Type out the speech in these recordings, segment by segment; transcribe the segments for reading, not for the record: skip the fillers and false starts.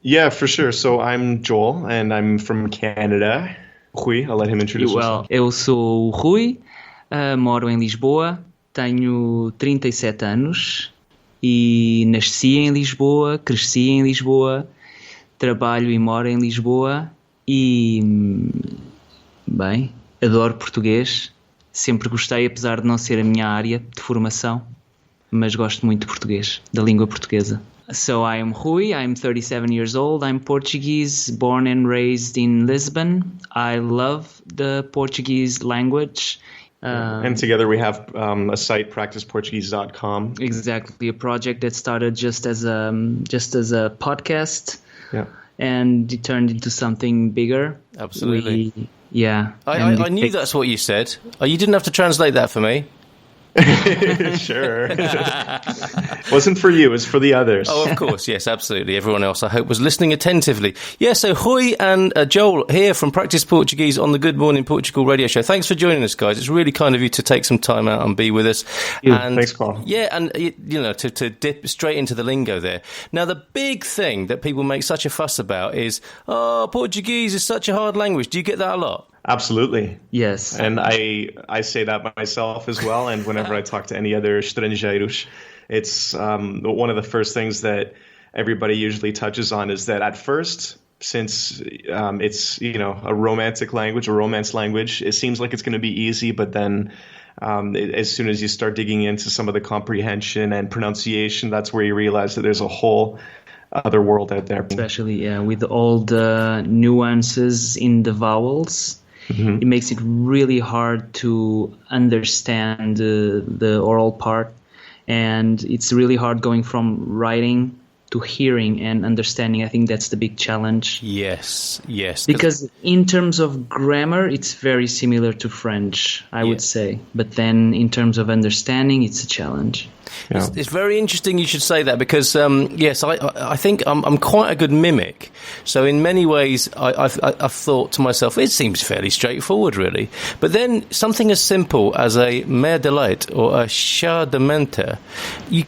Yeah, for sure. So I'm Joel, and I'm from Canada. Rui, I'll let him introduce himself. Eu sou o Rui, moro em Lisboa, tenho 37 anos e nasci em Lisboa, cresci em Lisboa, trabalho e moro em Lisboa e, bem, adoro português. Sempre gostei, apesar de não ser a minha área de formação, mas gosto muito de português, da língua portuguesa. So I am Rui, I'm 37 years old, I'm Portuguese, born and raised in Lisbon. I love the Portuguese language. And together we have a site, practiceportuguese.com. Exactly, a project that started just as a podcast, Yeah. and it turned into something bigger. Absolutely. I knew that's what you said. You didn't have to translate that for me. Sure. Wasn't for you, it's for the others. Oh, of course, yes, absolutely. Everyone else, I hope, was listening attentively. Yeah, so Rui and Joel here from Practice Portuguese on the Good Morning Portugal radio show. Thanks for joining us, guys. It's really kind of you to take some time out and be with us. And, thanks, Carl. Yeah, and, to dip straight into the lingo there. Now, the big thing that people make such a fuss about is, Portuguese is such a hard language. Do you get that a lot? Absolutely. Yes. And I say that myself as well. And whenever I talk to any other estrangeiros, it's one of the first things that everybody usually touches on is that at first, since it's, a romantic language, a romance language, it seems like it's going to be easy. But then as soon as you start digging into some of the comprehension and pronunciation, that's where you realize that there's a whole other world out there. Especially, with all the nuances in the vowels. Mm-hmm. It makes it really hard to understand the oral part, and it's really hard going from writing to hearing and understanding. I think that's the big challenge. Yes. Because in terms of grammar, it's very similar to French, I would say. But then in terms of understanding, it's a challenge. Yeah. It's very interesting you should say that because, yes, I think I'm quite a good mimic. So in many ways, I've thought to myself, it seems fairly straightforward, really. But then something as simple as a mer de lait or a chá de menta, you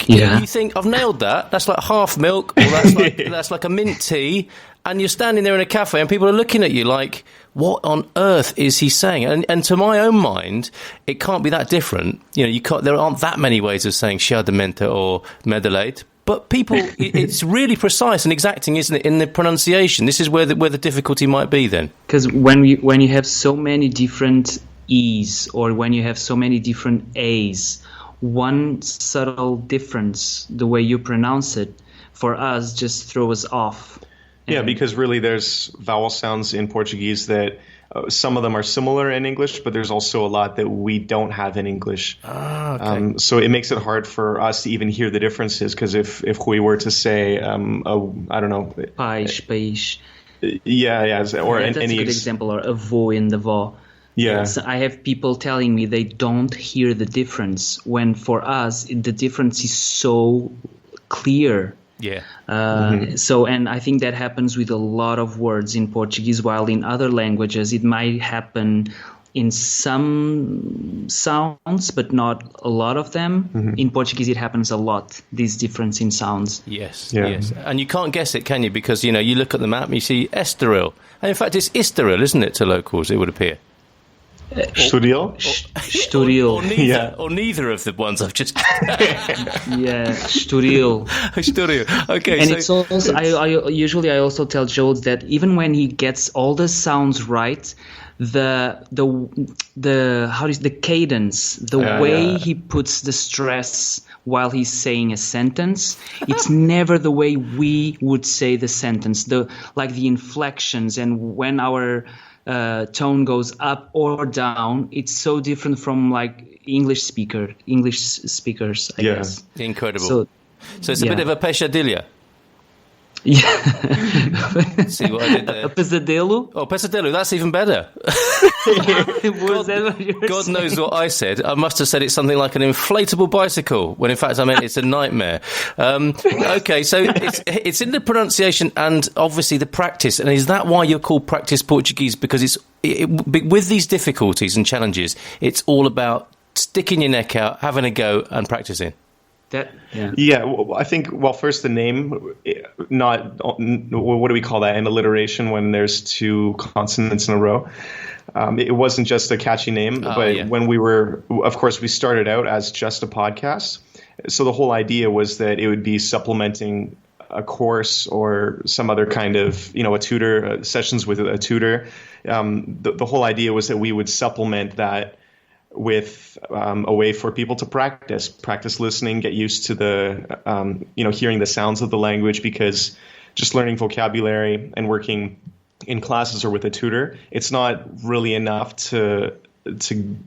think, I've nailed that. That's like half milk, or that's like a mint tea. And you're standing there in a cafe and people are looking at you like, what on earth is he saying? And to my own mind, it can't be that different. There aren't that many ways of saying chá de menta or mer de lait. But people, it's really precise and exacting, isn't it, in the pronunciation? This is where the difficulty might be then. Because when you have so many different E's or when you have so many different A's, one subtle difference, the way you pronounce it, for us just throws us off. Yeah, because really there's vowel sounds in Portuguese that some of them are similar in English, but there's also a lot that we don't have in English. Okay. So it makes it hard for us to even hear the differences, because if we were to say, I don't know. Pais. Yeah. Or that's any a good example, or avô and avó. Yeah. So I have people telling me they don't hear the difference, when for us, the difference is so clear. Yeah. So, and I think that happens with a lot of words in Portuguese, while in other languages it might happen in some sounds, but not a lot of them. Mm-hmm. In Portuguese, it happens a lot, this difference in sounds. Yes. And you can't guess it, can you? Because, you look at the map and you see Estoril. And in fact, it's Estoril, isn't it, to locals, it would appear. Estoril? Estoril. Or neither of the ones I've just... Estoril. Estoril. Okay. And it's also, I also tell Joel that even when he gets all the sounds right, the cadence, way he puts the stress while he's saying a sentence, it's never the way we would say the sentence. The inflections, and when our tone goes up or down, it's so different from English speakers, I guess. Incredible. So it's a bit of a pesadilla. Yeah. See what I did there? A pesadelo? Oh, pesadelo, that's even better. God knows what I said. I must have said it's something like an inflatable bicycle, when in fact I meant it's a nightmare. Okay, so it's in the pronunciation and obviously the practice. And is that why you're called Practice Portuguese? Because with these difficulties and challenges, it's all about sticking your neck out, having a go and practicing. Yeah, well, I think, first the name, not, what do we call that, an alliteration when there's two consonants in a row. It wasn't just a catchy name, but when of course, we started out as just a podcast. So the whole idea was that it would be supplementing a course or some other kind of, a tutor, sessions with a tutor. The whole idea was that we would supplement that with a way for people to practice listening, get used to the, hearing the sounds of the language, because just learning vocabulary and working in classes or with a tutor, it's not really enough to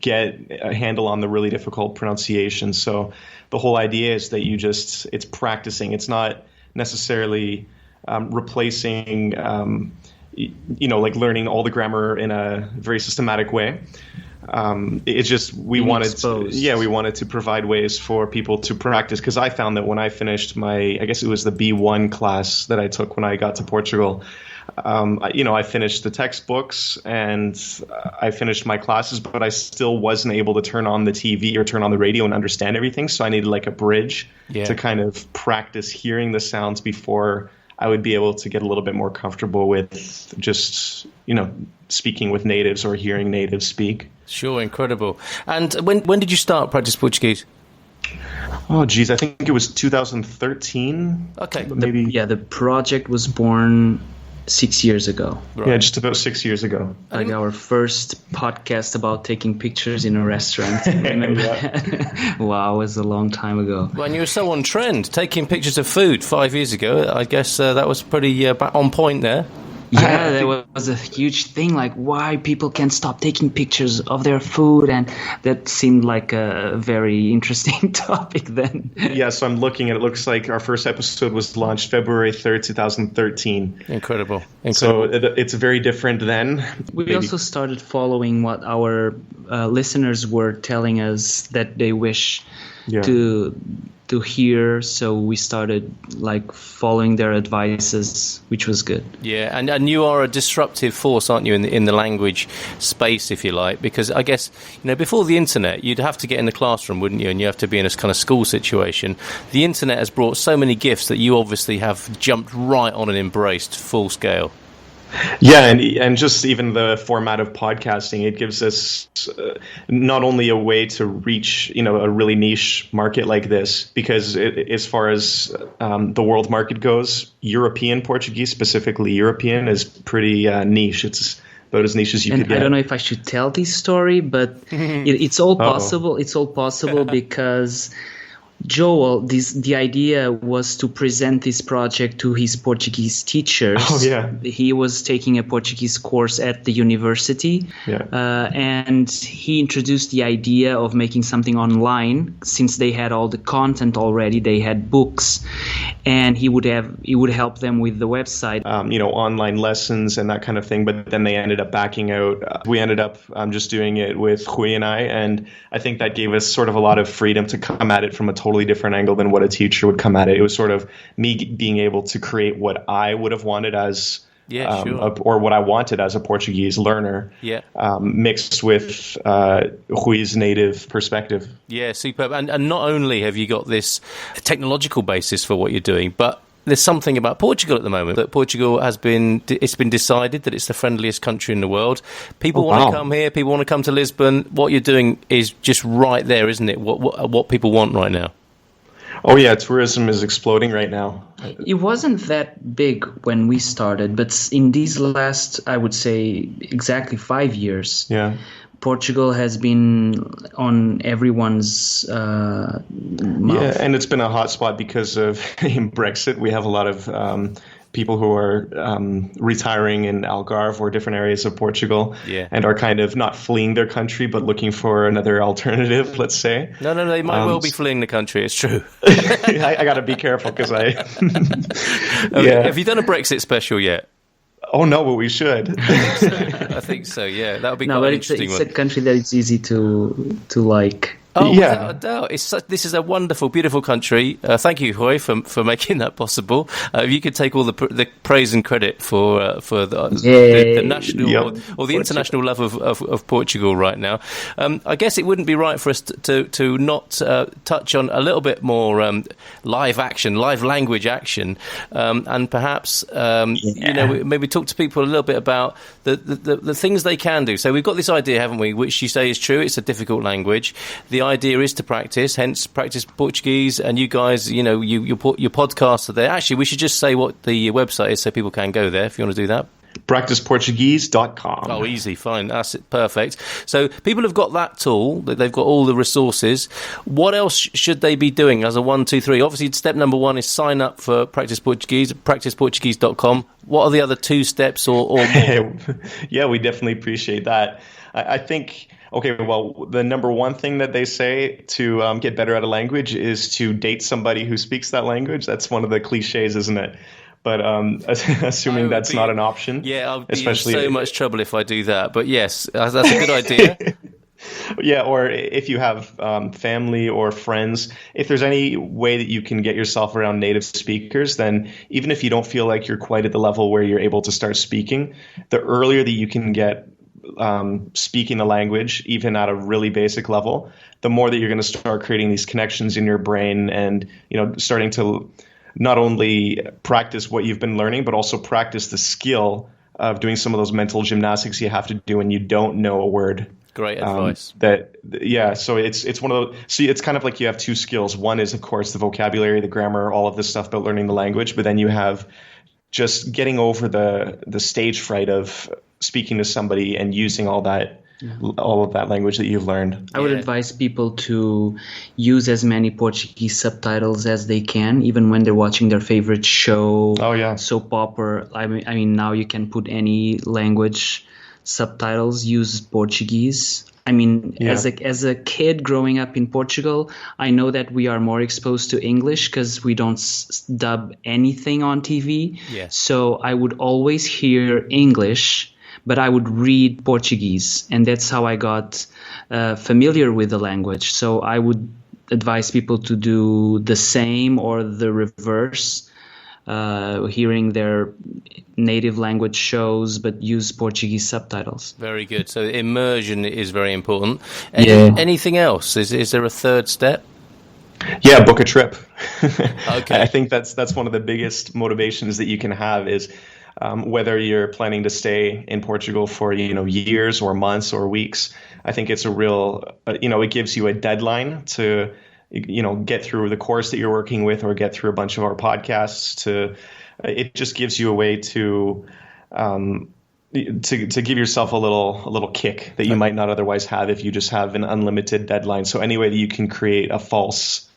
get a handle on the really difficult pronunciation. So the whole idea is that it's practicing. It's not necessarily replacing, like learning all the grammar in a very systematic way. It's just we wanted to provide ways for people to practice, because I found that when I finished I guess it was the B1 class that I took when I got to Portugal, I finished the textbooks and I finished my classes, but I still wasn't able to turn on the TV or turn on the radio and understand everything. So I needed like a bridge to kind of practice hearing the sounds before I would be able to get a little bit more comfortable with just, speaking with natives or hearing natives speak. Sure, incredible. And when did you start practice Portuguese? Oh, geez, I think it was 2013. Okay. Maybe. The project was born 6 years ago. Right. Yeah, just about 6 years ago. Like our first podcast about taking pictures in a restaurant. Remember that? Wow, it was a long time ago. Well, and you were so on trend, taking pictures of food 5 years ago. I guess that was pretty on point there. Yeah, there was a huge thing, like why people can't stop taking pictures of their food, and that seemed like a very interesting topic then. Yeah, so I'm looking at it. Looks like our first episode was launched February 3rd, 2013. Incredible. So it's very different then. We also started following what our listeners were telling us that they wish to hear, so we started like following their advices, which was good. Yeah, and you are a disruptive force, aren't you, in the language space, if you like, because I guess, before the internet, you'd have to get in the classroom, wouldn't you, and you have to be in a kind of school situation. The internet has brought so many gifts that you obviously have jumped right on and embraced full scale. Yeah, and just even the format of podcasting, it gives us not only a way to reach, a really niche market like this, because as far as the world market goes, European Portuguese, specifically European, is pretty niche. It's about as niche as you could get. I don't know if I should tell this story, but it's all possible. It's all possible because Joel, the idea was to present this project to his Portuguese teachers. Oh, yeah. He was taking a Portuguese course at the university, and he introduced the idea of making something online. Since they had all the content already, they had books, and he would help them with the website. Online lessons and that kind of thing. But then they ended up backing out. We ended up just doing it with Rui and I, and I think that gave us sort of a lot of freedom to come at it from a totally different angle than what a teacher would come at it. It was sort of me being able to create what I would have wanted as or what I wanted as a Portuguese learner, mixed with Rui's native perspective. Yeah, superb. And not only have you got this technological basis for what you're doing, but there's something about Portugal at the moment, that Portugal it's been decided that it's the friendliest country in the world. People want to come here, people want to come to Lisbon. What you're doing is just right there, isn't it? What people want right now. Oh yeah, tourism is exploding right now. It wasn't that big when we started, but in these last, I would say, exactly 5 years, Portugal has been on everyone's mouth. Yeah, and it's been a hot spot because of Brexit. We have a lot of people who are retiring in Algarve or different areas of Portugal and are kind of not fleeing their country, but looking for another alternative, let's say. No, they might well be fleeing the country. It's true. I got to be careful because Have you done a Brexit special yet? Oh, no, but we should. I think so, yeah. That would be quite an interesting one. It's a country that it's easy to like Oh, without a doubt. This is a wonderful, beautiful country. Thank you, Rui, for making that possible. You could take all the praise and credit for the national or the international love of Portugal right now. I guess it wouldn't be right for us to not touch on a little bit more live language action, and perhaps maybe talk to people a little bit about the things they can do. So we've got this idea, haven't we, which you say is true. It's a difficult language. The idea is to practice, hence practice Portuguese. And you guys, your podcasts are there. Actually, we should just say what the website is so people can go there if you want to do that. practiceportuguese.com. Oh, easy, fine, that's it, perfect. So people have got that tool, they've got all the resources. What else should they be doing as a 1, 2, 3? Obviously, step number 1 is sign up for Practice Portuguese, practiceportuguese.com. What are the other 2 steps or more? Yeah, we definitely appreciate that. I think, the number 1 thing that they say to get better at a language is to date somebody who speaks that language. That's one of the cliches, isn't it? But assuming that's not an option. Yeah, I'll be in so much trouble if I do that. But yes, that's a good idea. Yeah, or if you have family or friends, if there's any way that you can get yourself around native speakers, then even if you don't feel like you're quite at the level where you're able to start speaking, the earlier that you can get speaking the language, even at a really basic level, the more that you're going to start creating these connections in your brain and, starting to not only practice what you've been learning, but also practice the skill of doing some of those mental gymnastics you have to do when you don't know a word. Great advice. So it's one of those. See, it's kind of like you have 2 skills. One is, of course, the vocabulary, the grammar, all of this stuff about learning the language. But then you have just getting over the stage fright of speaking to somebody and using all of that language that you've learned. I would advise people to use as many Portuguese subtitles as they can, even when they're watching their favorite show, soap opera. I mean, now you can put any language subtitles, use Portuguese. I mean, as a kid growing up in Portugal, I know that we are more exposed to English because we don't dub anything on TV. Yeah. So I would always hear English, but I would read Portuguese, and that's how I got familiar with the language. So I would advise people to do the same or the reverse, hearing their native language shows, but use Portuguese subtitles. Very good. So immersion is very important. Anything else? Is there a third step? Yeah, book a trip. Okay. I think that's one of the biggest motivations that you can have is whether you're planning to stay in Portugal for years or months or weeks. I think it's a real it gives you a deadline to get through the course that you're working with or get through a bunch of our podcasts. It just gives you a way to give yourself a little kick that you might not otherwise have if you just have an unlimited deadline. So any way that you can create a false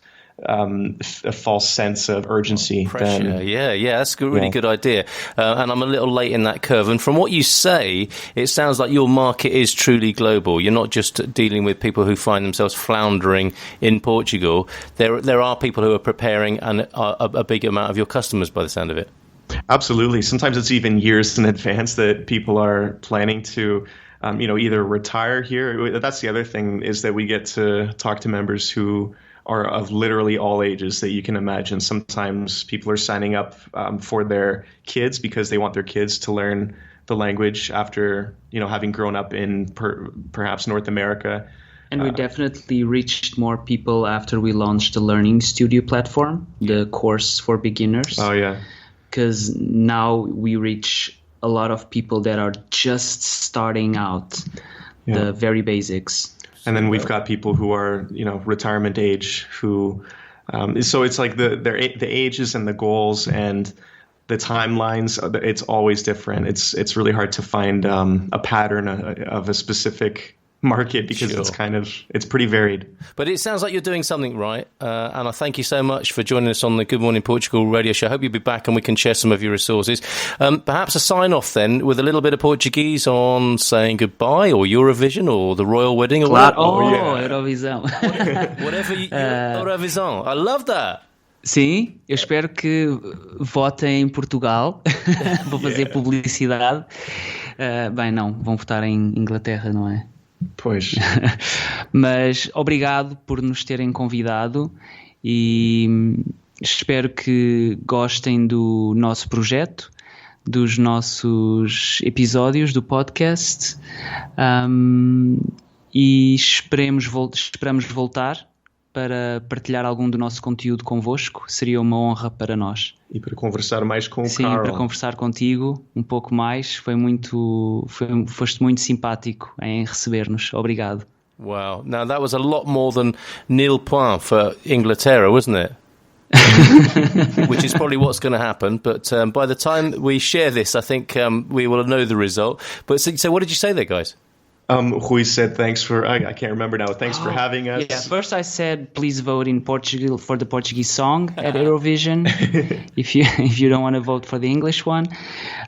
sense of urgency. Pressure. That's a really good idea. And I'm a little late in that curve. And from what you say, it sounds like your market is truly global. You're not just dealing with people who find themselves floundering in Portugal. There are people who are preparing and a big amount of your customers by the sound of it. Absolutely. Sometimes it's even years in advance that people are planning to either retire here. That's the other thing, is that we get to talk to members who are of literally all ages that you can imagine. Sometimes people are signing up for their kids because they want their kids to learn the language after, having grown up in perhaps North America. And we definitely reached more people after we launched the Learning Studio platform, the course for beginners. Oh, yeah. Because now we reach a lot of people that are just starting out, the very basics. And then we've got people who are, retirement age who, so it's like the ages and the goals and the timelines, it's always different. It's really hard to find a pattern of a specific market because it's pretty varied. But it sounds like you're doing something right. And I thank you so much for joining us on the Good Morning Portugal radio show. I hope you'll be back and we can share some of your resources. Perhaps a sign off then with a little bit of Portuguese on saying goodbye or Eurovision or the royal wedding or whatever. Eurovisão. Whatever Eurovisão. I love that. Sim, eu espero que votem em Portugal. Vou fazer publicidade. Bem, não, vão votar em Inglaterra, não é? Pois. Mas obrigado por nos terem convidado e espero que gostem do nosso projeto, dos nossos episódios do podcast, e esperamos voltar para partilhar algum do nosso conteúdo convosco. Seria uma honra para nós. E para conversar mais com o Sim, Carl. para conversar contigo um pouco mais. Foste muito simpático em receber-nos. Obrigado. Wow. Now, that was a lot more than nil point for Inglaterra, wasn't it? Which is probably what's going to happen. But by the time we share this, I think we will know the result. But so what did you say there, guys? Rui said thanks for, I can't remember now, thanks for having us. Yeah, first I said please vote in Portugal for the Portuguese song at Eurovision if you don't want to vote for the English one.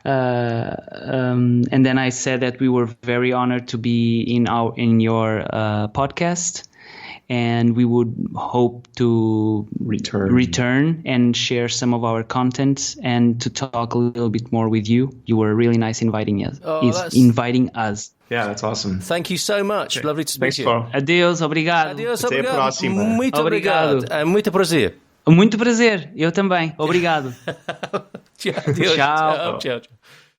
And then I said that we were very honored to be in your podcast, and we would hope to return and share some of our content and to talk a little bit more with you. You were really nice inviting us. Yeah, that's awesome. Thank you so much. Okay. Lovely to speak to you. Adeus, obrigado. Adeus, até obrigado. A próxima. Muito obrigado. Muito prazer. Muito prazer. Eu também. Obrigado. Tchau. Tchau. Tchau.